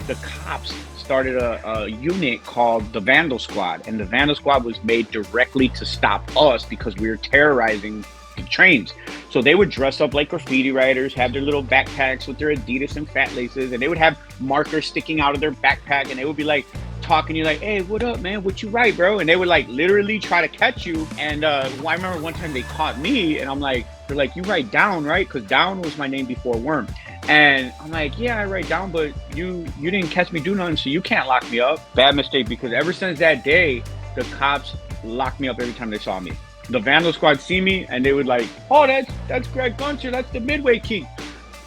the cops started a unit called the Vandal Squad, and the Vandal Squad was made directly to stop us because we were terrorizing the trains. So they would dress up like graffiti writers, have their little backpacks with their Adidas and fat laces, and they would have markers sticking out of their backpack, and they would be like talking to you like, "Hey, what up, man? What you write, bro?" And they would like literally try to catch you. And well, I remember one time they caught me, and I'm like, they're like, "You write down, right?" Because Down was my name before Worm. And I'm like, "Yeah, I write down, but you didn't catch me do nothing, so you can't lock me up." Bad mistake, because ever since that day, the cops locked me up every time they saw me. The Vandal Squad see me, and they would like, "Oh, that's Greg Gunter. That's the Midway King.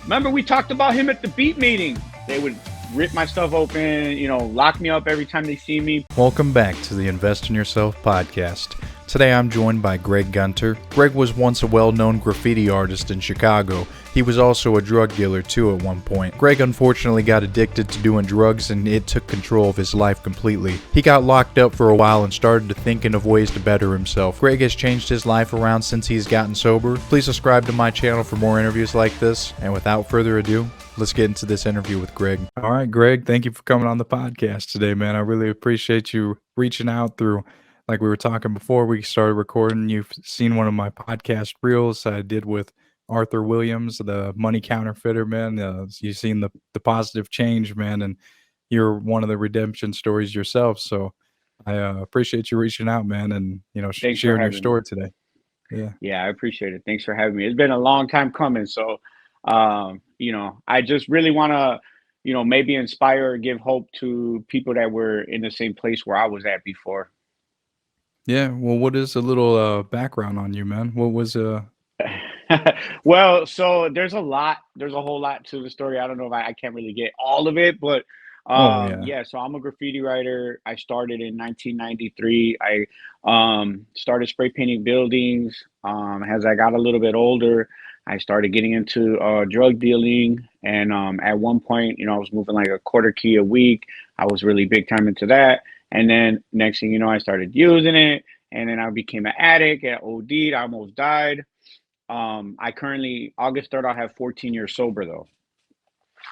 Remember we talked about him at the beat meeting?" They would rip my stuff open, lock me up every time they see me. Welcome back to the Invest in Yourself podcast. Today I'm joined by Greg Gunter. Greg was once a well-known graffiti artist in Chicago. He was also a drug dealer too at one point. Greg unfortunately got addicted to doing drugs and it took control of his life completely. He got locked up for a while and started thinking of ways to better himself. Greg has changed his life around since he's gotten sober. Please subscribe to my channel for more interviews like this. And without further ado, let's get into this interview with Greg. All right, Greg, thank you for coming on the podcast today, man. I really appreciate you reaching out through, like we were talking before we started recording. You've seen one of my podcast reels I did with Arthur Williams, the money counterfeiter, man. You've seen the positive change, man, and you're one of the redemption stories yourself. So I appreciate you reaching out, man, and Thanks for sharing your having me. story today. Yeah, I appreciate it. Thanks for having me. It's been a long time coming. So, I just really want to, maybe inspire or give hope to people that were in the same place where I was at before. Yeah. Well, what is a little background on you, man? What was Well, so there's a whole lot to the story. I don't know if I can't really get all of it, but Oh yeah. yeah, so I'm a graffiti writer. I started in 1993. I started spray painting buildings. As I got a little bit older, I started getting into drug dealing, and at one point, I was moving like a quarter key a week. I was really big time into that, and then next thing you know, I started using it, and then I became an addict. I OD'd. I almost died. I currently August 3rd, I'll have 14 years sober though.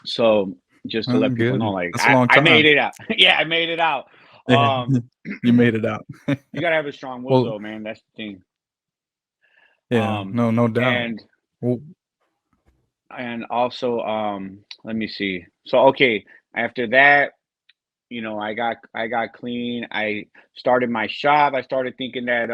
So just to let people know, Good. like That's a I, long I made time. it out. Yeah, I made it out. Yeah. Um, You made it out. you gotta have a strong will Well, though, man. That's the thing. yeah, Um, no doubt. and Well, and also, let me see. So okay, after that, I got clean. I started my shop. I started thinking that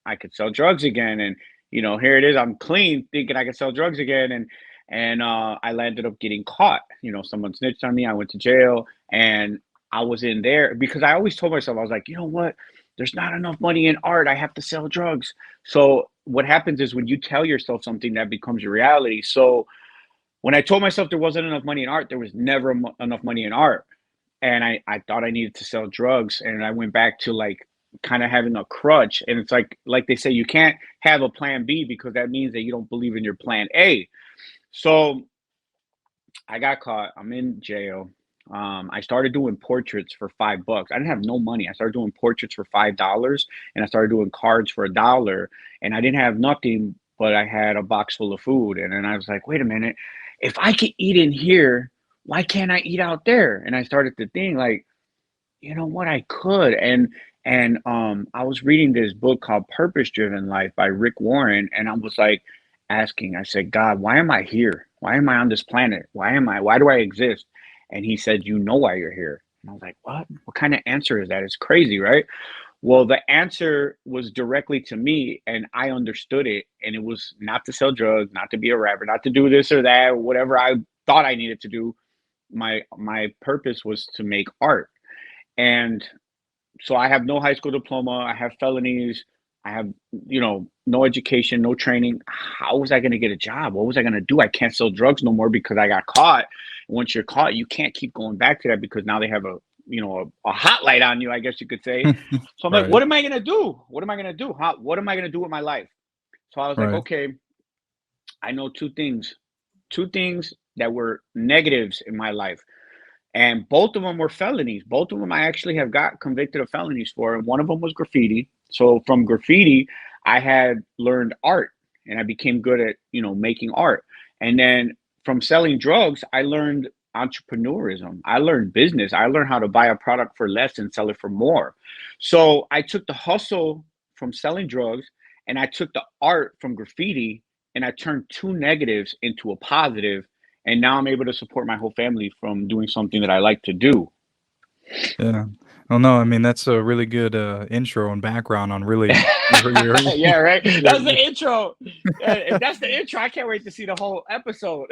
I could sell drugs again, and here it is. I'm clean, thinking I could sell drugs again, and I landed up getting caught. Someone snitched on me. I went to jail, and I was in there because I always told myself, I was like, you know what? There's not enough money in art. I have to sell drugs. So what happens is when you tell yourself something, that becomes your reality. So when I told myself there wasn't enough money in art, there was never enough money in art, and I thought I needed to sell drugs, and I went back to like kind of having a crutch. And it's like they say, you can't have a plan B because that means that you don't believe in your plan A. So I got caught. I'm in jail. I started doing portraits for $5. I didn't have no money. I started doing portraits for $5, and I started doing cards for $1. And I didn't have nothing, but I had a box full of food. And then I was like, wait a minute, if I could eat in here, why can't I eat out there? And I started to think like, you know what, I could. And I was reading this book called Purpose Driven Life by Rick Warren, and I was like asking, I said, God, why am I here? Why am I on this planet? Why do I exist? And he said, you know why you're here. And I was like, what kind of answer is that? It's crazy, right? Well, the answer was directly to me, and I understood it. And it was not to sell drugs, not to be a rapper, not to do this or that, or whatever I thought I needed to do. My purpose was to make art. And so I have no high school diploma. I have felonies. I have, no education, no training. How was I going to get a job? What was I going to do? I can't sell drugs no more because I got caught. Once you're caught, you can't keep going back to that because now they have a hot light on you, I guess you could say. So I'm like, right, what am I going to do? What am I going to do? What am I going to do with my life? So I was like, right, okay, I know two things that were negatives in my life, and both of them were felonies. Both of them I actually have got convicted of felonies for, and one of them was graffiti. So from graffiti, I had learned art, and I became good at making art. And then from selling drugs, I learned entrepreneurism. I learned business. I learned how to buy a product for less and sell it for more. So I took the hustle from selling drugs and I took the art from graffiti and I turned two negatives into a positive. And now I'm able to support my whole family from doing something that I like to do. Yeah. Well, no, I mean that's a really good intro and background on really Yeah, right. That's the your intro. If that's the intro, I can't wait to see the whole episode.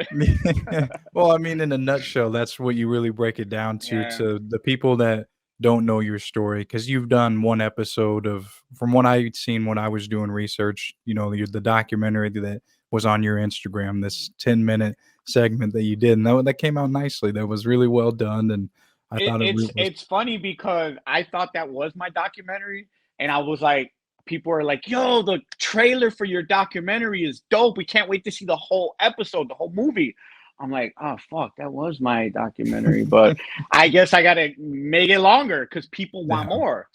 well, I mean, in a nutshell, that's what you really break it down Yeah. to the people that don't know your story, because you've done one episode of, from what I'd seen when I was doing research, the documentary that was on your Instagram, this 10-minute segment that you did, and that came out nicely. That was really well done, and I It, thought it it's was. it's funny because I thought that was my documentary, and I was like, people are like, "Yo, the trailer for your documentary is dope. We can't wait to see the whole episode, the whole movie." I'm like, "Oh fuck, that was my documentary," but I guess I gotta make it longer because people want Yeah. more.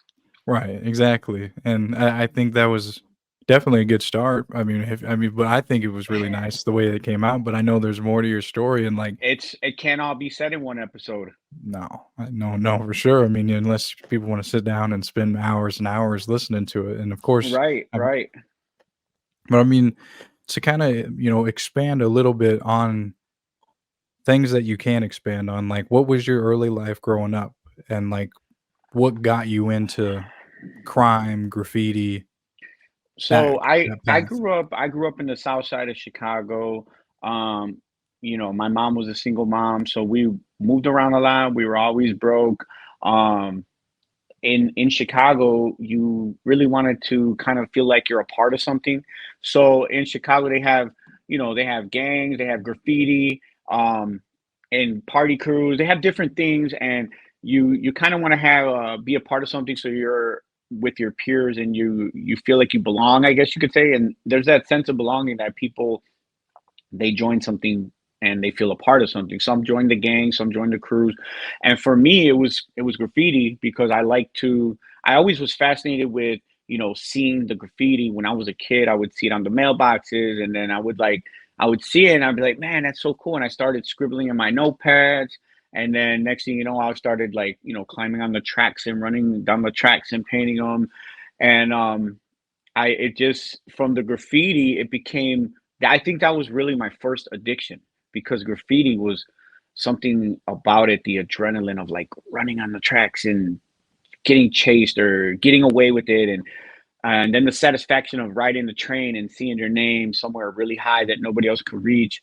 Right, exactly, and I think that was definitely a good start. But I think it was really nice the way it came out, but I know there's more to your story and, like, It can't all be said in one episode. no, for sure. I mean, unless people wanna sit down and spend hours and hours listening to it, and of course, Right, I right. but I mean, to kinda, expand a little bit on things that you can expand on, like, what was your early life growing up? And, like, what got you into crime, graffiti, So that I that I path? grew up I grew up in the South Side of Chicago. Um, my mom was a single mom, so we moved around a lot. We were always broke. Um, in Chicago, you really wanted to kind of feel like you're a part of something. So in Chicago, they have gangs, they have graffiti, and party crews. They have different things, and you kind of want to have be a part of something. So you're with your peers, and you feel like you belong. I guess you could say, and there's that sense of belonging that people they join something and they feel a part of something. Some join the gang, some join the crews, and for me, it was graffiti because I always was fascinated with seeing the graffiti when I was a kid. I would see it on the mailboxes, and then I would see it, and I'd be like, man, that's so cool. And I started scribbling in my notepads. And then next thing you know, I started like, climbing on the tracks and running down the tracks and painting them. And I it just from the graffiti, it became I think that was really my first addiction because graffiti was something about it, the adrenaline of like running on the tracks and getting chased or getting away with it and then the satisfaction of riding the train and seeing your name somewhere really high that nobody else could reach.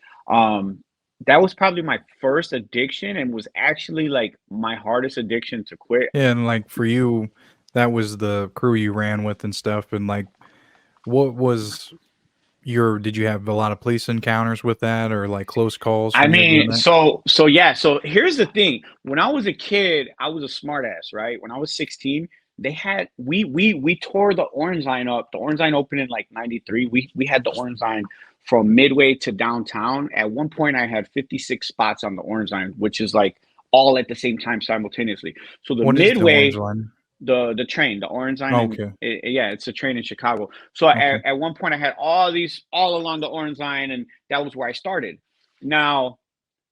That was probably my first addiction and was actually like my hardest addiction to quit. Yeah, and, like, for you, that was the crew you ran with and stuff, and, like, what was did you have a lot of police encounters with that, or, like, close calls I when you were doing mean, that? so yeah, so here's the thing. When I was a kid, I was a smartass, right? When I was 16, they had we tore the Orange Line up. The Orange Line opened in like 93. We had the Orange Line from Midway to downtown. At one point I had 56 spots on the Orange Line, which is like all at the same time simultaneously. So the What is the orange Midway line? the train, the Orange Line, and Okay, yeah, it's a train in Chicago. So okay. at one point, I had all these all along the Orange Line, and that was where I started. Now,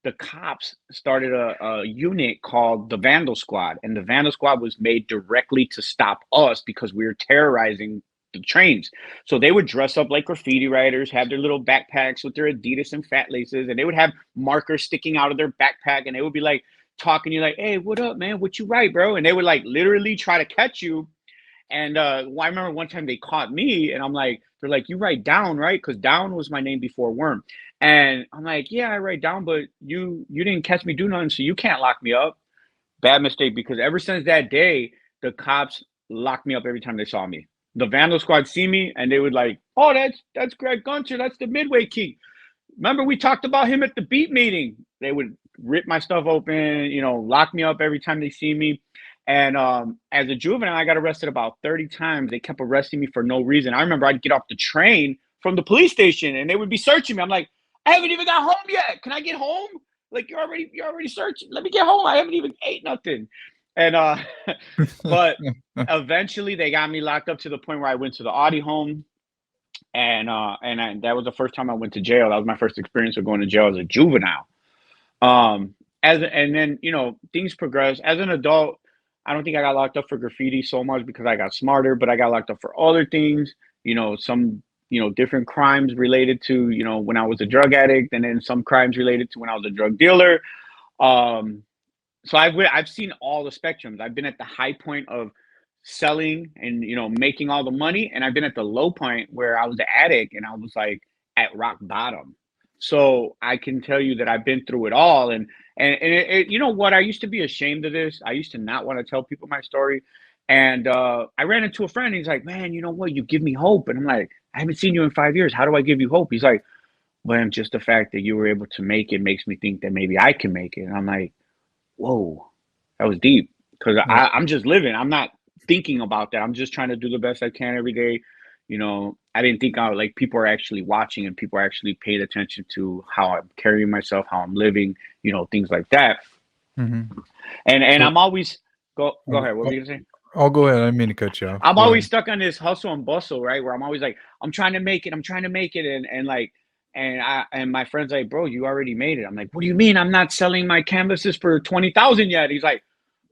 the cops started a unit called the Vandal Squad, and the Vandal Squad was made directly to stop us because we were terrorizing the trains. So they would dress up like graffiti writers, have their little backpacks with their Adidas and fat laces, and they would have markers sticking out of their backpack, and they would be like talking to you like, "Hey, what up, man? What you write, bro?" And they would like literally try to catch you. And I remember one time they caught me, and I'm like, they're like, "You write down, right?" Because Down was my name before Worm. And I'm like, "Yeah, I write down, but you didn't catch me do nothing, so you can't lock me up." Bad mistake because ever since that day, the cops locked me up every time they saw me. The Vandal Squad see me, and they would like, "Oh, that's Greg Gunter. That's the Midway King. Remember we talked about him at the beat meeting." They would rip my stuff open, lock me up every time they see me. And as a juvenile, I got arrested about 30 times. They kept arresting me for no reason. I remember I'd get off the train from the police station and they would be searching me. I'm like, I haven't even got home yet. Can I get home? Like you're already searching. Let me get home. I haven't even ate nothing. And but eventually they got me locked up to the point where I went to the Audi home that was the first time I went to jail. That was my first experience of going to jail as a juvenile. and then, things progress. As an adult, I don't think I got locked up for graffiti so much because I got smarter, but I got locked up for other things, some, different crimes related to, when I was a drug addict, and then some crimes related to when I was a drug dealer. Um, so I've seen all the spectrums. I've been at the high point of selling and making all the money, and I've been at the low point where I was an addict and I was like at rock bottom. So I can tell you that I've been through it all, and you know what? I used to be ashamed of this. I used to not want to tell people my story, and I ran into a friend. He's like, "Man, you know what? You give me hope," and I'm like, "I haven't seen you in 5 years. How do I give you hope?" He's like, "Well, just the fact that you were able to make it makes me think that maybe I can make it." And I'm like, whoa, that was deep because Yeah. I'm just living. I'm not thinking about that. I'm just trying to do the best I can every day. I didn't think like people are actually watching and people are actually paying attention to how I'm carrying myself, how I'm living, things like that. Hmm. And So I'm always go I'll, ahead. What were I'll, you gonna say? I'll go ahead. I didn't mean to cut you off. I'm Go always ahead. stuck on this hustle and bustle, right? Where I'm always like, I'm trying to make it, I'm trying to make it, and like, and my friend's like, bro, you already made it. I'm like, what do you mean? I'm not selling my canvases for 20,000 yet. He's like,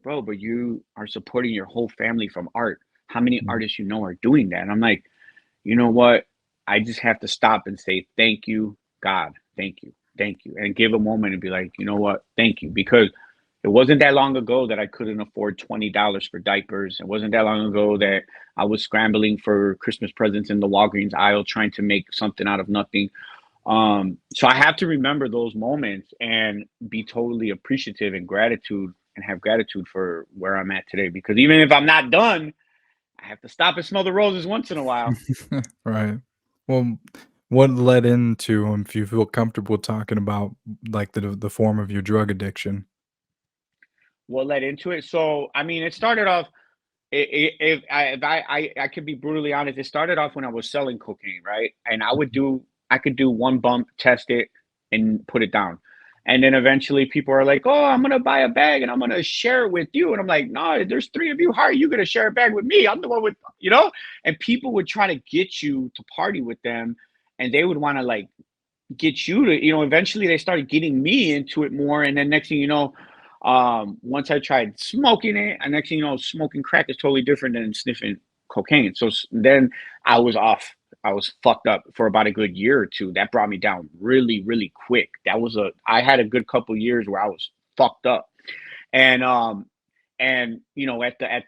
bro, but you are supporting your whole family from art. How many Mhm. artists are doing that? And I'm like, you know what? I just have to stop and say, thank you, God. Thank you. And give a moment and be like, you know what? Thank you. Because it wasn't that long ago that I couldn't afford $20 for diapers. It wasn't that long ago that I was scrambling for Christmas presents in the Walgreens aisle trying to make something out of nothing. So I have to remember those moments and be totally appreciative and have gratitude for where I'm at today. Because even if I'm not done, I have to stop and smell the roses once in a while. Right. Well, what led into, if you feel comfortable talking about, like, the form of your drug addiction? What led into it? So I mean, it started off. If I could be brutally honest, it started off when I was selling cocaine, right? And I could do one bump, test it, and put it down. And then eventually people are like, "Oh, I'm gonna buy a bag and I'm gonna share it with you." And I'm like, "No, there's three of you. How are you gonna share a bag with me? I'm the one with, you know." And people would try to get you to party with them, and they would want to like get you to, eventually they started getting me into it more. And then next thing you know, once I tried smoking it, and next thing you know, smoking crack is totally different than sniffing cocaine. So then I was off. I was fucked up for about a good year or two. That brought me down really, really quick. I had a good couple years where I was fucked up. And at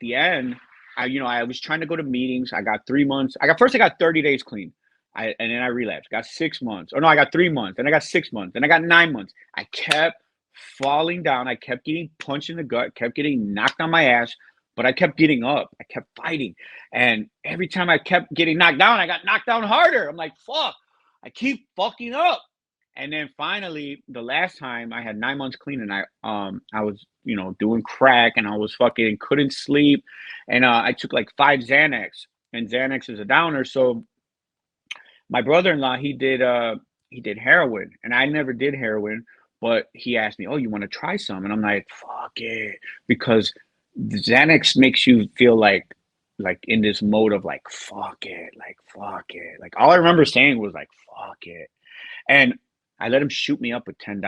the end, I was trying to go to meetings. I got 3 months. I got 30 days clean. And then I relapsed. Got 6 months. Oh no, I got 3 months. Then I got 6 months. Then I got 9 months. I kept falling down. I kept getting punched in the gut, kept getting knocked on my ass, but I kept getting up. I kept fighting. And every time I kept getting knocked down, I got knocked down harder. I'm like, fuck, I keep fucking up. And then finally, the last time I had 9 months clean, and I was doing crack, and I was fucking couldn't sleep, and I took like 5 Xanax, and Xanax is a downer. So my brother-in-law, he did heroin, and I never did heroin, but he asked me, "Oh, you want to try some?" And I'm like, "Fuck it," because the Xanax makes you feel like in this mode of like fuck it. Like all I remember saying was like fuck it. And I let him shoot me up with $10.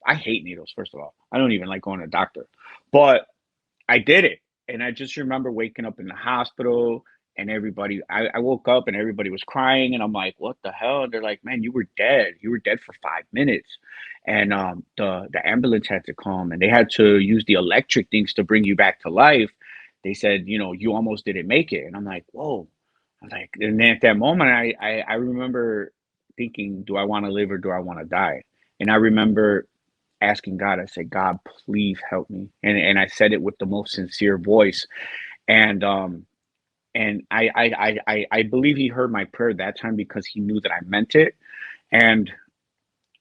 I hate needles, first of all. I don't even like going to the doctor. But I did it. And I just remember waking up in the hospital, and I woke up and everybody was crying. And I'm like, what the hell? And they're like, man, you were dead. You were dead for 5 minutes. And the ambulance had to come, and they had to use the electric things to bring you back to life. They said, you almost didn't make it. And I'm like, whoa. I was like, and then at that moment, I remember thinking, do I want to live or do I want to die? And I remember asking God, I said, God, please help me. And I said it with the most sincere voice. And I believe he heard my prayer that time because he knew that I meant it. And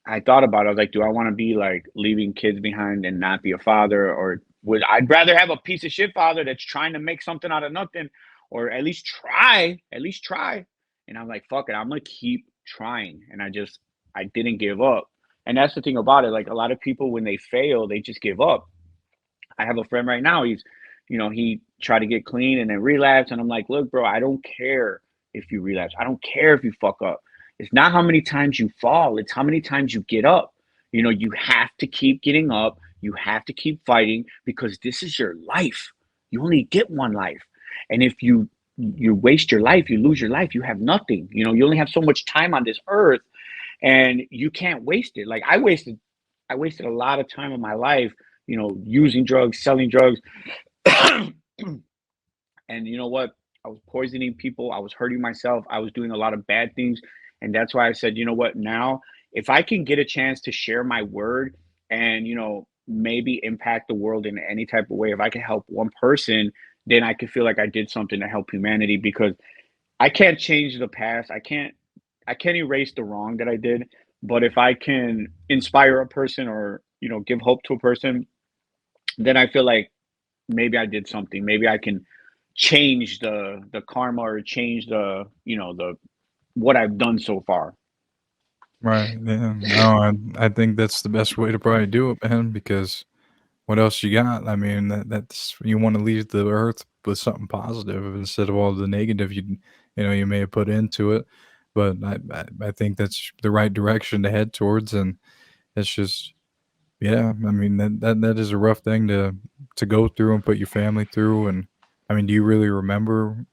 I thought about it. I was like, do I want to be like leaving kids behind and not be a father? Or I'd rather have a piece of shit father that's trying to make something out of nothing, or at least try. And I'm like, fuck it, I'm gonna keep trying. And I didn't give up. And that's the thing about it. Like a lot of people, when they fail, they just give up. I have a friend right now. He tried to get clean and then relapse. And I'm like, look, bro, I don't care if you relapse. I don't care if you fuck up. It's not how many times you fall, it's how many times you get up. You have to keep getting up. You have to keep fighting because this is your life. You only get one life. And if you waste your life, you lose your life, you have nothing. You only have so much time on this earth and you can't waste it. Like I wasted a lot of time of my life, using drugs, selling drugs. And you know what? I was poisoning people. I was hurting myself. I was doing a lot of bad things. And that's why I said, you know what? Now, if I can get a chance to share my word and, maybe impact the world in any type of way, if I can help one person, then I can feel like I did something to help humanity because I can't change the past. I can't erase the wrong that I did. But if I can inspire a person or, give hope to a person, then I feel like maybe I did something. Maybe I can change the karma or change the what I've done so far. Right. Yeah. No, I think that's the best way to probably do it, man, because what else you got? I mean, that's you want to leave the earth with something positive instead of all the negative you may have put into it. But I think that's the right direction to head towards, and it's just yeah. I mean that is a rough thing to go through and put your family through. And I mean, do you really remember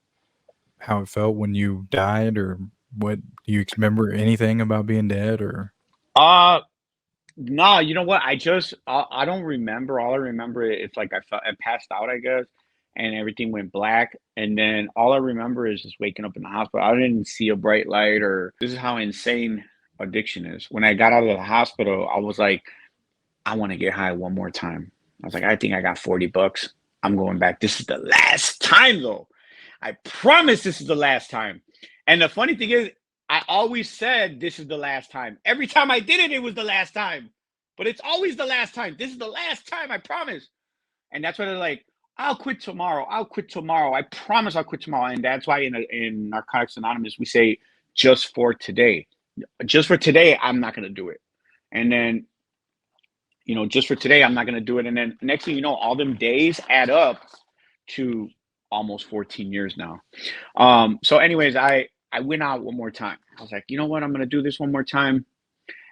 how it felt when you died, or what? Do you remember anything about being dead, or? Uh no, you know what? I don't remember. All I remember it's like I passed out, I guess, and everything went black. And then all I remember is just waking up in the hospital. I didn't see a bright light or this is how insane addiction is. When I got out of the hospital, I was like, I want to get high one more time. I was like, I think I got $40. I'm going back. This is the last time though. I promise this is the last time. And the funny thing is, I always said this is the last time. Every time I did it, it was the last time. But it's always the last time. This is the last time, I promise. And that's why they're like, I'll quit tomorrow. I'll quit tomorrow. I promise I'll quit tomorrow. And that's why in Narcotics Anonymous, we say just for today. Just for today, I'm not going to do it. And then, just for today, I'm not going to do it. And then next thing you know, all them days add up to almost 14 years now. So anyways, I went out one more time. I was like, you know what? I'm gonna do this one more time.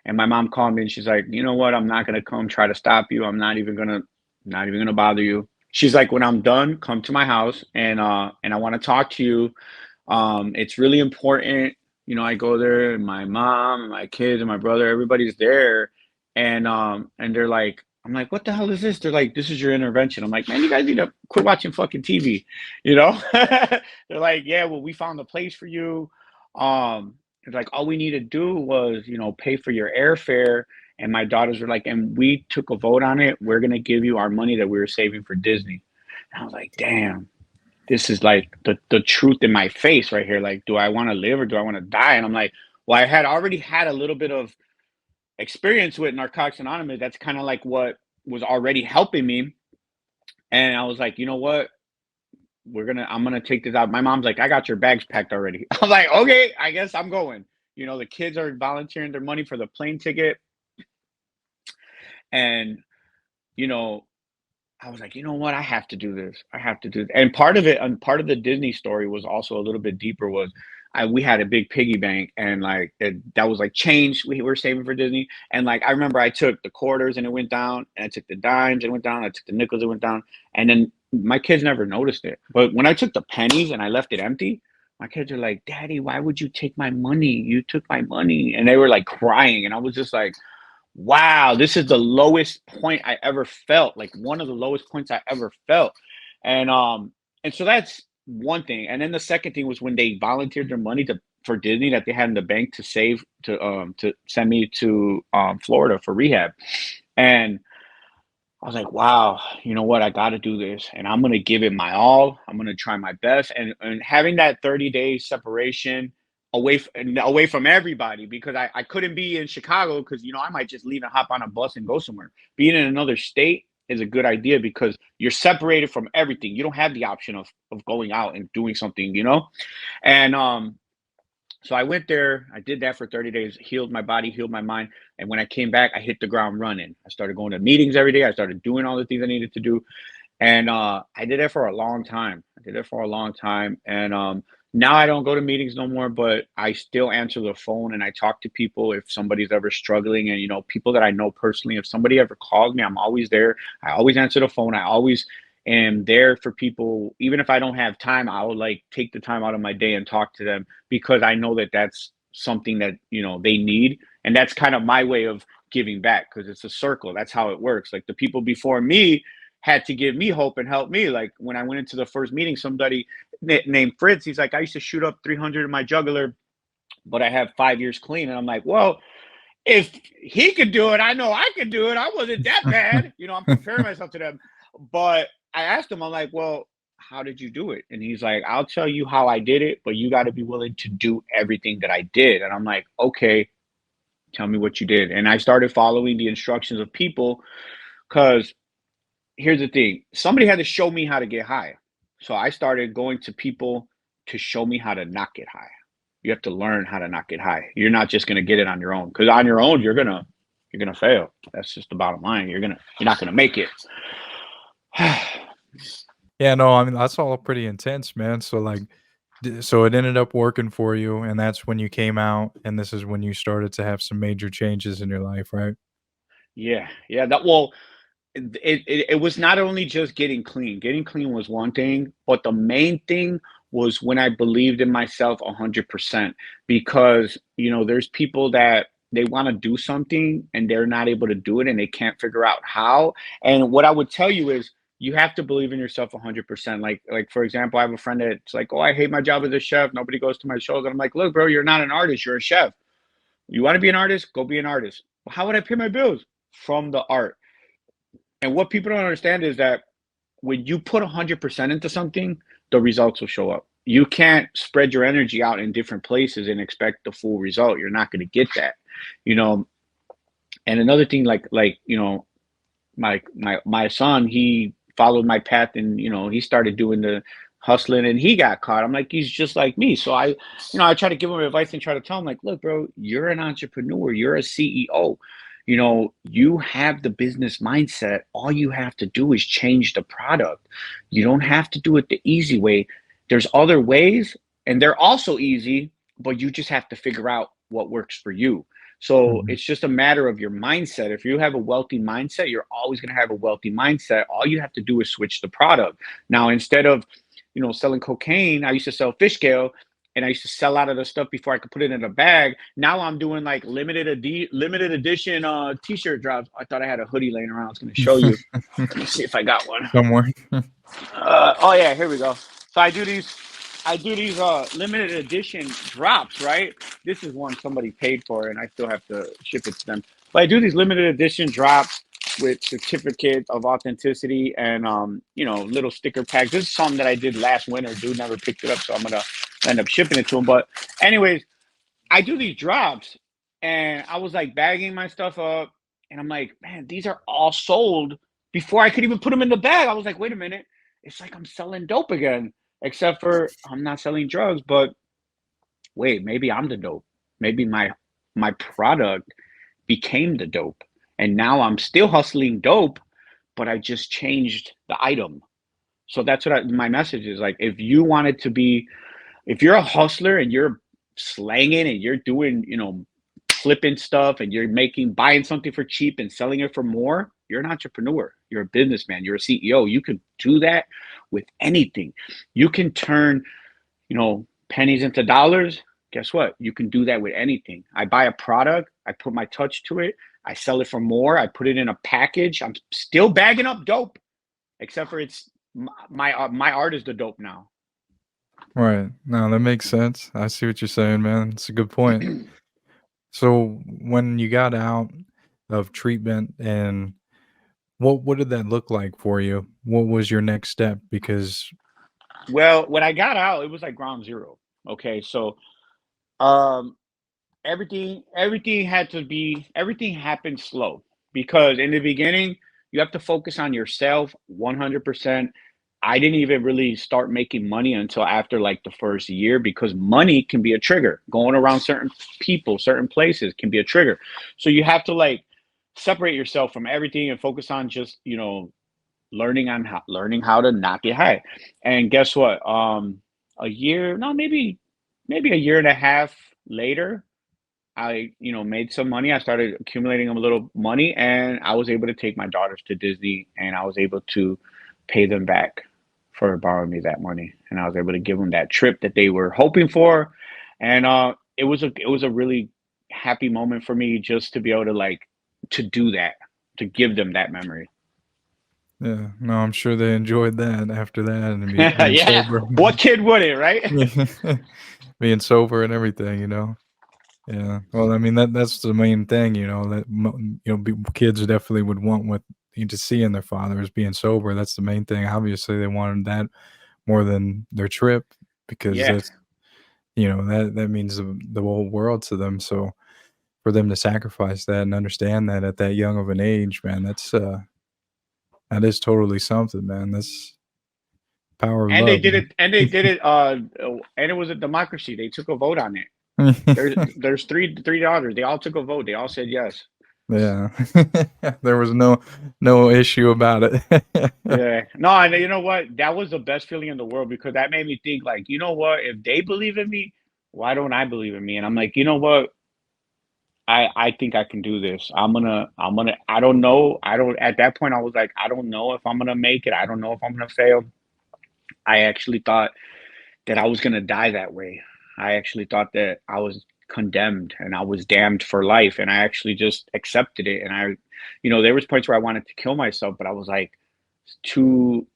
And my mom called me and she's like, you know what? I'm not gonna come try to stop you. I'm not even gonna bother you. She's like, when I'm done, come to my house and I want to talk to you. It's really important. I go there and my mom and my kids and my brother, everybody's there. And they're like, I'm like, what the hell is this? They're like, this is your intervention. I'm like, man, you guys need to quit watching fucking TV, you know? They're like, yeah, well, we found a place for you. It's like all we need to do was, pay for your airfare. And my daughters were like, and we took a vote on it. We're gonna give you our money that we were saving for Disney. And I was like, damn, this is like the truth in my face right here. Like, do I want to live or do I want to die? And I'm like, well, I had already had a little bit of experience with Narcotics Anonymous. That's kind of like what was already helping me. And I was like, you know what? I'm gonna take this out. My mom's like, I got your bags packed already. I'm like, okay, I guess I'm going. The kids are volunteering their money for the plane ticket. And, you know, I was like, you know what? I have to do this. I have to do this. And part of it, and part of the Disney story was also a little bit deeper. Was we had a big piggy bank, and like that was like change we were saving for Disney. And like I remember, I took the quarters and it went down, and I took the dimes and it went down. I took the nickels, it went down, and then my kids never noticed it. But when I took the pennies and I left it empty, my kids are like, "Daddy, why would you take my money? You took my money," and they were like crying, and I was just like, wow, this is the lowest point I ever felt, like one of the lowest points I ever felt. And so that's one thing. And then the second thing was when they volunteered their money for Disney that they had in the bank to save to send me to Florida for rehab. And I was like, wow, you know what? I got to do this and I'm going to give it my all. I'm going to try my best. And having that 30-day separation away from everybody because I couldn't be in Chicago because, I might just leave and hop on a bus and go somewhere. Being in another state is a good idea because you're separated from everything. You don't have the option of going out and doing something. And so I went there, I did that for 30 days, healed my body, healed my mind. And when I came back, I hit the ground running. I started going to meetings every day. I started doing all the things I needed to do. And I did it for a long time. I did it for a long time. And Now I don't go to meetings no more, but I still answer the phone and I talk to people if somebody's ever struggling. And, people that I know personally, if somebody ever calls me, I'm always there. I always answer the phone. I always am there for people. Even if I don't have time, I'll like take the time out of my day and talk to them because I know that that's something that, they need. And that's kind of my way of giving back because it's a circle. That's how it works. Like the people before me had to give me hope and help me. Like when I went into the first meeting, somebody named Fritz. He's like, I used to shoot up 300 in my jugular, but I have 5 years clean. And I'm like, well, if he could do it, I know I could do it. I wasn't that bad. I'm comparing myself to them. But I asked him, I'm like, well, how did you do it? And he's like, I'll tell you how I did it, but you got to be willing to do everything that I did. And I'm like, okay, tell me what you did. And I started following the instructions of people because here's the thing, somebody had to show me how to get high. So I started going to people to show me how to not get high. You have to learn how to not get high. You're not just gonna get it on your own. Because on your own, you're gonna fail. That's just the bottom line. You're not gonna make it. Yeah, no, I mean, that's all pretty intense, man. So, like, so it ended up working for you, and that's when you came out, and this is when you started to have some major changes in your life, right? Yeah, yeah. It was not only just getting clean. Getting clean was one thing, but the main thing was when I believed in myself 100%. Because there's people that they want to do something and they're not able to do it and they can't figure out how. And what I would tell you is you have to believe in yourself 100%. Like for example, I have a friend that's like, oh, I hate my job as a chef. Nobody goes to my shows. And I'm like, look, bro, you're not an artist. You're a chef. You want to be an artist? Go be an artist. Well, how would I pay my bills? From the art. And what people don't understand is that when you put 100% into something, the results will show up. You can't spread your energy out in different places and expect the full result. You're not going to get that, you know. And another thing, my son, he followed my path, and he started doing the hustling, and he got caught. I'm like, he's just like me. So I try to give him advice and try to tell him, like, look, bro, you're an entrepreneur, you're a CEO. You have the business mindset. All you have to do is change the product. You don't have to do it the easy way. There's other ways, and they're also easy, but you just have to figure out what works for you. So Mhm. it's just a matter of your mindset. If you have a wealthy mindset, you're always going to have a wealthy mindset. All you have to do is switch the product. Now, instead of, selling cocaine, I used to sell fish scale, and I used to sell out of the stuff before I could put it in a bag. Now I'm doing like limited edition t-shirt drops. I thought I had a hoodie laying around. I was going to show you. Let me see if I got one. Somewhere. Oh yeah, here we go. So I do these limited edition drops, right? This is one somebody paid for and I still have to ship it to them. But I do these limited edition drops with certificate of authenticity and little sticker packs. This is something that I did last winter. Dude never picked it up, so I'm gonna end up shipping it to him. But anyways, I do these drops and I was like bagging my stuff up and I'm like, man, these are all sold before I could even put them in the bag. I was like, wait a minute, it's like I'm selling dope again, except for I'm not selling drugs, but wait, maybe I'm the dope. Maybe my product became the dope. And now I'm still hustling dope, but I just changed the item. So that's what my message is like. If you're a hustler and you're slanging and you're doing, flipping stuff and you're buying something for cheap and selling it for more, you're an entrepreneur. You're a businessman. You're a CEO. You can do that with anything. You can turn, pennies into dollars. Guess what? You can do that with anything. I buy a product, I put my touch to it, I sell it for more, I put it in a package. I'm still bagging up dope, except for it's my art is the dope now. Right. No, that makes sense. I see what you're saying, man. It's a good point. So when you got out of treatment, and what did that look like for you? What was your next step? Because Well, when I got out, it was like ground zero. Okay, so um, everything happened slow because in the beginning you have to focus on yourself 100%. I didn't even really start making money until after like the first year because money can be a trigger. Going around certain people, certain places can be a trigger. So you have to like separate yourself from everything and focus on just, learning how to not get high. And guess what? a year, no, maybe a year and a half later, I, made some money. I started accumulating a little money, and I was able to take my daughters to Disney, and I was able to pay them back for borrowing me that money, and I was able to give them that trip that they were hoping for, and it was a really happy moment for me just to be able to to do that, to give them that memory. Yeah, no, I'm sure they enjoyed that after that and being Yeah, sober. what kid wouldn't, right? Being sober and everything, you know? Yeah. Well, I mean, that's the main thing, you know, that, kids definitely would want what you to see in their fathers being sober. That's the main thing. Obviously, they wanted that more than their trip because Yeah. that's, that means the whole world to them. So for them to sacrifice that and understand that at that young of an age, man, that is totally something, man. That's power of And they love, did man. it, and it was a democracy. They took a vote on it. There's three daughters. They all took a vote. They all said yes. Yeah. There was no issue about it. Yeah. No, and you know what? That was the best feeling in the world because that made me think like, you know what? If they believe in me, why don't I believe in me? And I'm like, you know what? I think I can do this. I don't know. I don't At that point I was like, I don't know if I'm gonna make it. I don't know if I'm gonna fail. I actually thought that I was gonna die that way. I actually thought that I was condemned and I was damned for life, and I actually just accepted it. And there was points where I wanted to kill myself, but I was like too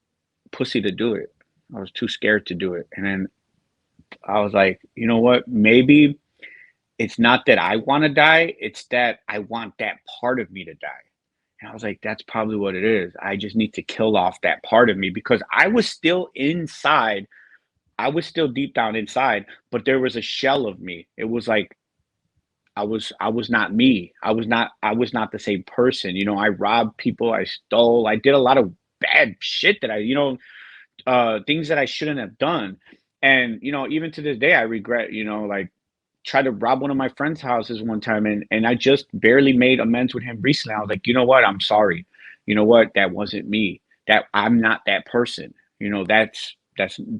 pussy to do it. I was too scared to do it. And then I was like, you know what? Maybe it's not that I want to die, it's that I want that part of me to die. And I was like, that's probably what it is. I just need to kill off that part of me because I was still inside. I was still deep down inside, but there was a shell of me. It was like I was not me. I was not the same person. I robbed people, I stole, I did a lot of bad shit that things that I shouldn't have done. And even to this day I regret, like tried to rob one of my friend's houses one time, and I just barely made amends with him recently. I was like, you know what? I'm sorry. You know what? That wasn't me. That I'm not that person.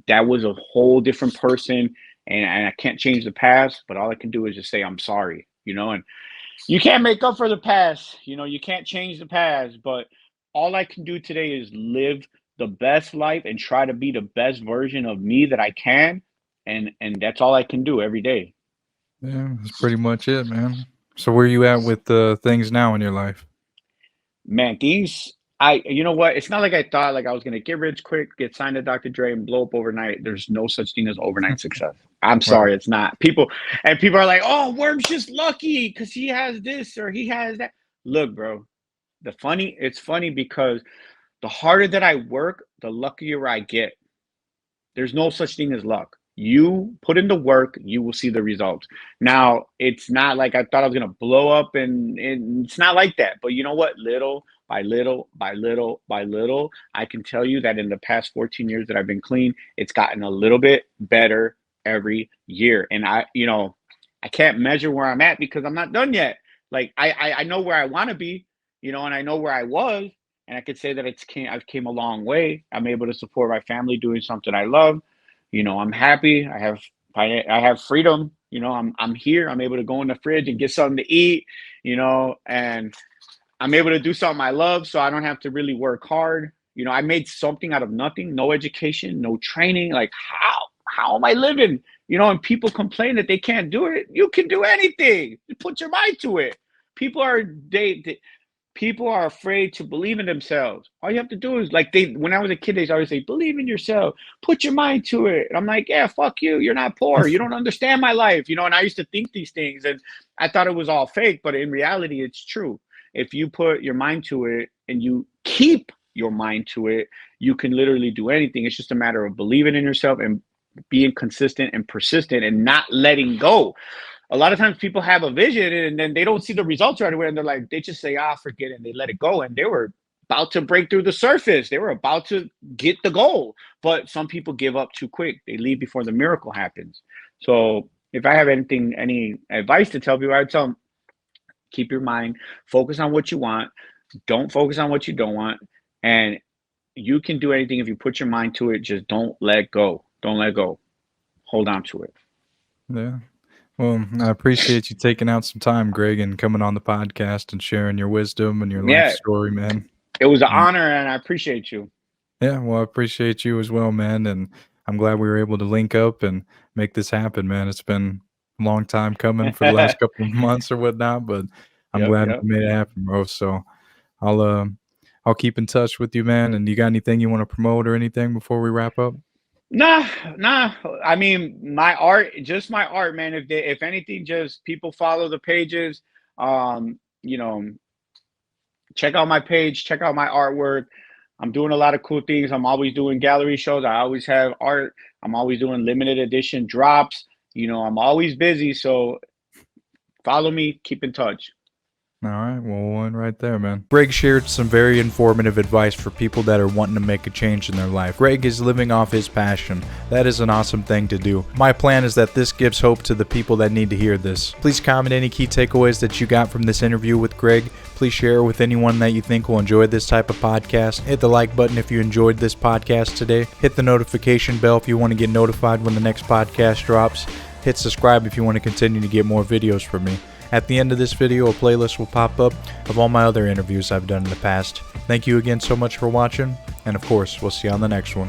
That was a whole different person, and I can't change the past, but all I can do is just say I'm sorry. And you can't make up for the past. You can't change the past, but all I can do today is live the best life and try to be the best version of me that I can, and that's all I can do every day. Yeah, that's pretty much it, man. So where you at with things now in your life? Man, you know what? It's not like I thought like I was gonna get rich quick, get signed to Dr. Dre, and blow up overnight. There's no such thing as overnight success. I'm Right. sorry, it's not. People are like, "Oh, Worm's just lucky because he has this or he has that." Look, bro, it's funny because the harder that I work, the luckier I get. There's no such thing as luck. You put in the work, you will see the results. Now, it's not like I thought I was gonna blow up, and it's not like that. But you know what? Little by little, by little by little, I can tell you that in the past 14 years that I've been clean, it's gotten a little bit better every year. And I can't measure where I'm at because I'm not done yet. Like I know where I want to be, and I know where I was, and I could say that I've came a long way. I'm able to support my family doing something I love. I'm happy. I have freedom. I'm here. I'm able to go in the fridge and get something to eat. And I'm able to do something I love, so I don't have to really work hard. I made something out of nothing, no education, no training. Like how am I living? And people complain that they can't do it. You can do anything. You put your mind to it. People are they People are afraid to believe in themselves. All you have to do is like when I was a kid, they always say, believe in yourself, put your mind to it. And I'm like, yeah, fuck you. You're not poor. You don't understand my life. And I used to think these things and I thought it was all fake, but in reality, it's true. If you put your mind to it and you keep your mind to it, you can literally do anything. It's just a matter of believing in yourself and being consistent and persistent and not letting go. A lot of times people have a vision and then they don't see the results right away and they're like, they just say, forget it, and they let it go. And they were about to break through the surface. They were about to get the goal. But some people give up too quick. They leave before the miracle happens. So if I have any advice to tell people, I'd tell them, keep your mind, focus on what you want. Don't focus on what you don't want. And you can do anything if you put your mind to it. Just don't let go. Don't let go. hold on to it. Yeah. Well, I appreciate you taking out some time, Greg, and coming on the podcast and sharing your wisdom and your life Yeah, story, man. it was an Mm. honor, and I appreciate you. Yeah, well, I appreciate you as well, man, and I'm glad we were able to link up and make this happen, man. It's been a long time coming for the last couple of months or whatnot, but I'm Yep, glad yep. we made it happen, bro. So I'll uh I'll keep in touch with you, man. And you got anything you want to promote or anything before we wrap up? Nah, nah. I mean, my art, just my art, man. If anything, just people follow the pages. You know, check out my page, check out my artwork. I'm doing a lot of cool things. I'm always doing gallery shows. I always have art. I'm always doing limited edition drops. I'm always busy. So follow me, keep in touch. All right, well, one right there, man. Greg shared some very informative advice for people that are wanting to make a change in their life. Greg is living off his passion. That is an awesome thing to do. My plan is that this gives hope to the people that need to hear this. Please comment any key takeaways that you got from this interview with Greg. Please share it with anyone that you think will enjoy this type of podcast. Hit the like button if you enjoyed this podcast today. Hit the notification bell if you want to get notified when the next podcast drops. Hit subscribe if you want to continue to get more videos from me. At the end of this video, a playlist will pop up of all my other interviews I've done in the past. Thank you again so much for watching, and of course, we'll see you on the next one.